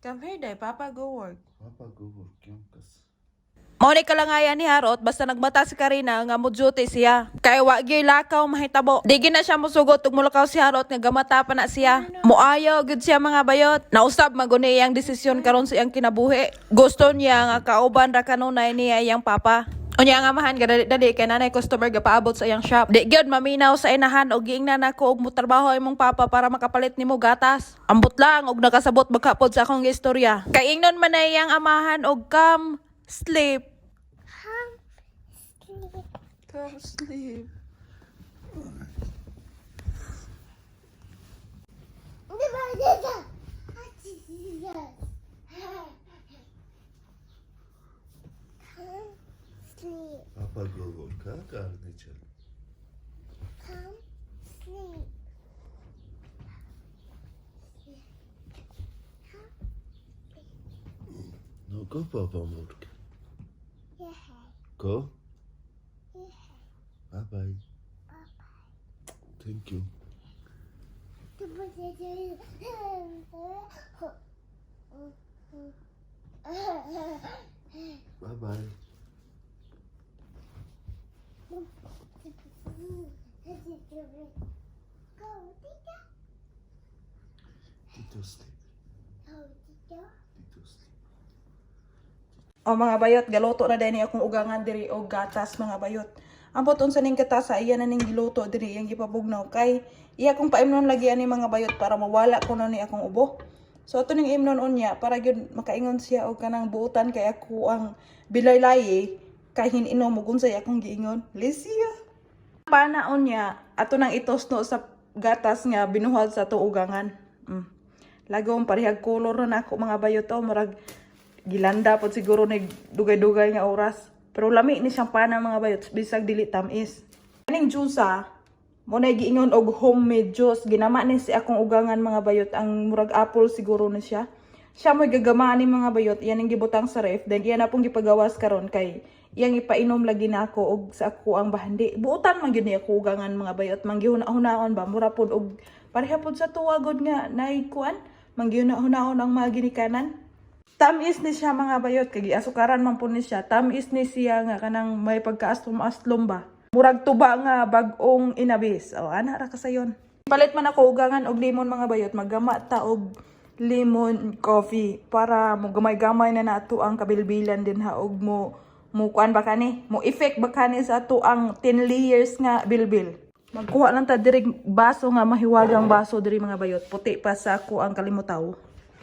Come here, day. Papa go work. Papa go work yung kas. Mauni kalangayan ni Harot basta nagbata si Karina nga mo duty siya. Kay wa gyud lakaw mahitabo. Di gyud na siya mosugot ug mulakaw si Harot nga gamata pa na siya. Muayaw gyud siya mga bayot. Nausab maguni iyang desisyon karon sa iyang kinabuhi. Gusto niya nga kauban ra kanunay niya iyang papa. Unya nga amahan dali kay nanay customer gapaabot sa iyang shop. Di gyud maminaw sa inahan og giingnan nako og mutrabaho imong papa para makapalit nimo gatas. Ambot lang og nakasabot magkapod sa akong istorya. Kay ingnon man na iyang amahan og come sleep. Come sleep. Papa go work ha karne chal. No go papa work. Go. Bye bye. Thank you. Bye bye. Tito sleep. Tito sleep. O mga bayot, galuto na din akong ugangan diri og gatas mga bayot. Ambot unsa ning katasa iya na ning giluto diri iyang gipabugnaw kay iya kong paimnon lagi ani mga bayot para mawala ko na ni akong ubo. So ato ning imnon unya para gyud makaingon siya og kanang buutan kay ako ang bilaylay kay hininom ug unsay akong giingon. Lisia. Panaon niya ato nang itosno sa gatas nga binuhat sa to ugangan. Lagom parehag kolor na ako mga bayot to murag gilanda pod siguro ni dugay-dugay nga oras. Pero lami ni siyang pana mga bayot bisag dili tamis. Kaning juice mo na giingon og homemade juice. Ginama ni si akong ugangan mga bayot ang murag apple siguro na siya. Siya mo'y gagamaan ni mga bayot. Iyan ang gibutang sa ref. Then iyan na pong gipagawas karon kay iyang ipainom lagi na ako og sa ako ang bahandi. Buutan man gyud ni ako ugangan mga bayot. Manggihuna-hunaon ba mura pod og pareha pod sa tuwagod nga nay kuan. Manggihuna-hunaon ang mga ginikanan. Tamis ni siya mga bayot kay asukaran man po ni siya. Tamis ni siya nga kanang may pagkaaslom-aslom ba. Murag tuba nga bag-ong inabis. O ana ra kasayon. Palit man ako ugangan og limon mga bayot. Maggama ta og lemon coffee para mo gamay-gamay na nato ang kabilbilan din ha og mo kuan ba kani? Mo effect ba kani sa ato ang 10 layers nga bilbil. Magkuha lang ta diri baso nga mahiwagang baso diri mga bayot. Puti pa sa ako ang kalimutaw.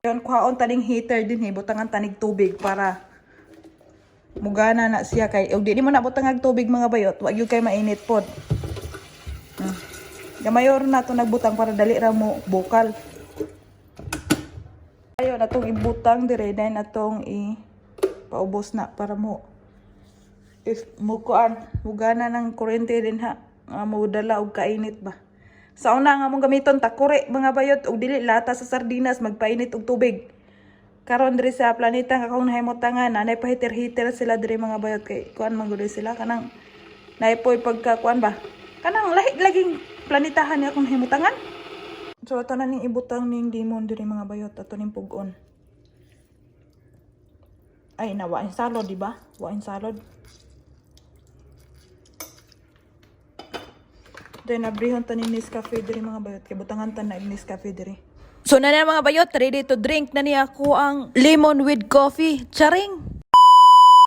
Yon kuhaon taning heater din butangan tanig tubig para mugana na siya kay og di mo na butangag tubig mga bayot, wa gyud kay mainit pod. Gamayor na to nagbutang para dali ra mo bukal. Ayo na tong ibutang dire then atong paubos na para mo if mo kuan mugana ng kuryente din ha mo dala og kainit ba. Sa una nga mong gamiton takore mga bayot og dili lata sa sardinas magpainit og tubig. Karon diri sa planeta nga akong nahimutangan nanay pahiter-hiter sila diri mga bayot kay kuan man gud sila kanang naipoy pagka kuan ba. Kanang lahi laging planetahan ni akong nahimutangan. So ato na ning ibutang ning limon diri mga bayot ato ning pugon. Ay na wain salad di ba? Wain salad. Then abrihon ta ni Nescafe diri mga bayot kay butangan ta na Nescafe diri. So na mga bayot ready to drink na niya ako ang lemon with coffee. Charing.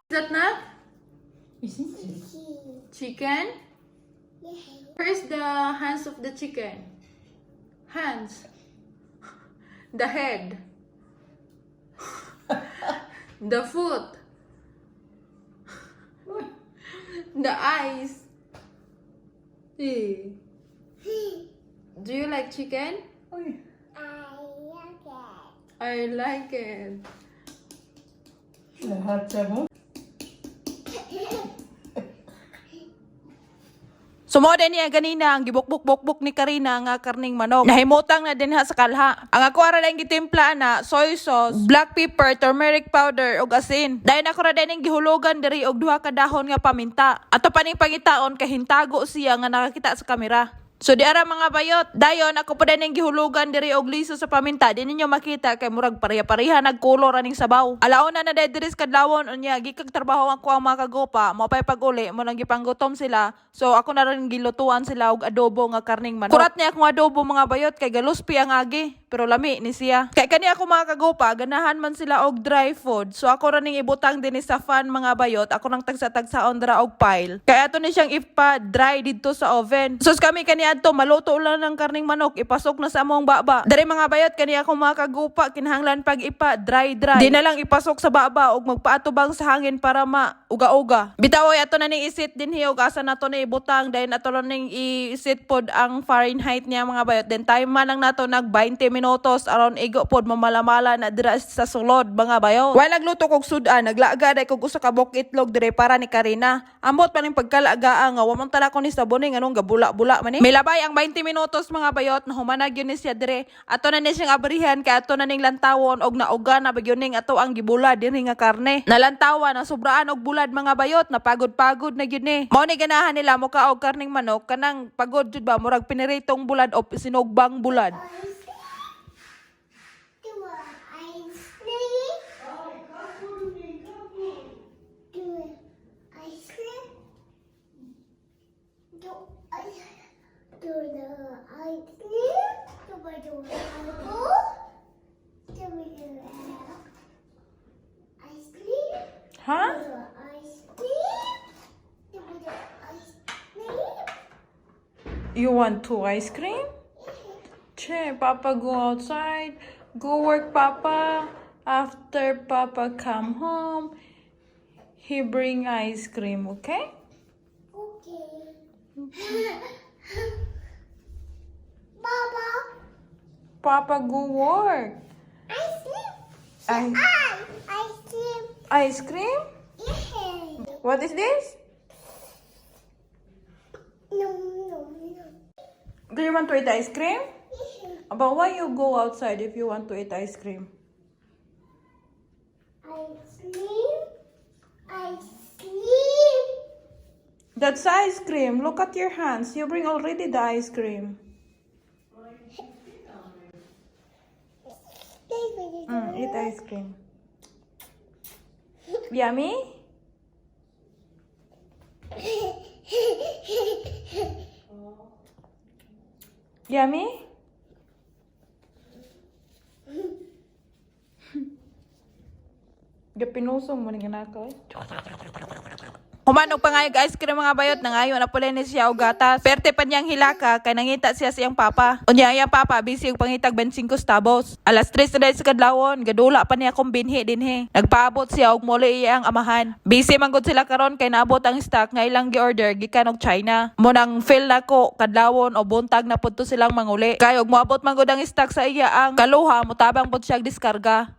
Is that not? Chicken? Where's the hands of the chicken? Hands. The head. The foot. The eyes. Do you like chicken? I like it. Lahat siya mo? Sumoda niya ganina ang gibukbuk-bukbuk ni Karina nga karning manok. Nahimutang na din ha sa kalha. Ang ako ra lang gitimpla na soy sauce, black pepper, turmeric powder ug asin. Dayon ako ra din gihulugan diri og duha ka dahon nga paminta. Ato pa ning pangitaon kay hintago siya nga nakakita sa kamera. So di ara mga bayot, dayon ako pa din gihulugan diri og liso sa paminta. Di ninyo makita kay murag pareha-pareha nagkolor aning sabaw. Alauna na diri sa kadlawon unya gikag trabaho ako ang mga kagopa, mo pay pag-uli mo nang gipanggutom sila. So ako na rin gilutuan sila og adobo nga karning manok. Kurat niya akong adobo mga bayot kay galuspi ang agi, pero lami ni siya. Kay kani ako mga kagopa, ganahan man sila og dry food. So ako ra ning ibutang dinhi sa fan mga bayot. Ako nang tagsa-tagsaon dra og pile. Kay ato ni siyang ipa-dry didto sa oven. Sus kami kani adto maluto lang ng karning manok, ipasok na sa among baba. Dari mga bayot kani ako mga kagupa, kinahanglan pag ipa-dry. Di na lang ipasok sa baba og magpaatubang sa hangin para mauga-uga. Bitaw ato na ning isit dinhi og asa nato ni ibutang, dahil ato lang ning isit pod ang Fahrenheit niya mga bayot. Then time man lang nato nag 20 minutos aron igo pod mamalamala na dira sa sulod mga bayot. Wala nagluto kog sudan, naglaga day kog usa ka bok itlog dire para ni Karina. Ambot pa ning pagkalagaa nga wa man tala ko ni saboning nganong gabula-bula man ni. Milabay ang 20 minutos mga bayot, na humanag yun ni siya dire. Ato na ni siyang abrihan kay ato na ning lantawon og nauga na bagyo ning ato ang gibulad dinhi nga karne. Nalantawan na sobraan og bulad mga bayot, napagod-pagod na gyud ni. Mao ni ganahan nila mo ka og karning manok kanang pagod jud ba murag piniritong bulad o sinugbang bulad. Huh? You want two ice cream? Che, Papa go outside. Go work, Papa. After Papa come home, he bring ice cream, okay? Baba, Papa go work. I sleep. I- I sleep. Ice cream? Yeah. What is this? No, no, no. Do you want to eat ice cream? Yeah. But why you go outside if you want to eat ice cream? I sleep. I sleep. That's ice cream. Look at your hands. You bring already the ice cream. Eat ice cream. Yummy? Yummy? Gapinusong mo ni ganako. Humanog pa nga yung ice cream mga bayot, nangayon na pala ni siya og gatas. Perte pa niyang hilaka, kay nangita siya sa iyang papa. Unya iyang papa, busy og pangitag 25 tabos. Alas 3 na dahil sa kadlawon, gadula pa niya akong binhi dinhi. Nagpaabot siya og muli iyang amahan. Busy man gud sila karon kay naabot ang stock nga ilang gi-order gikan og China. Munang fill na ko kadlawon o buntag na pud to silang manguli. Kay og moabot man gud ang stock sa iya ang kaluha, mutabang pud siya diskarga.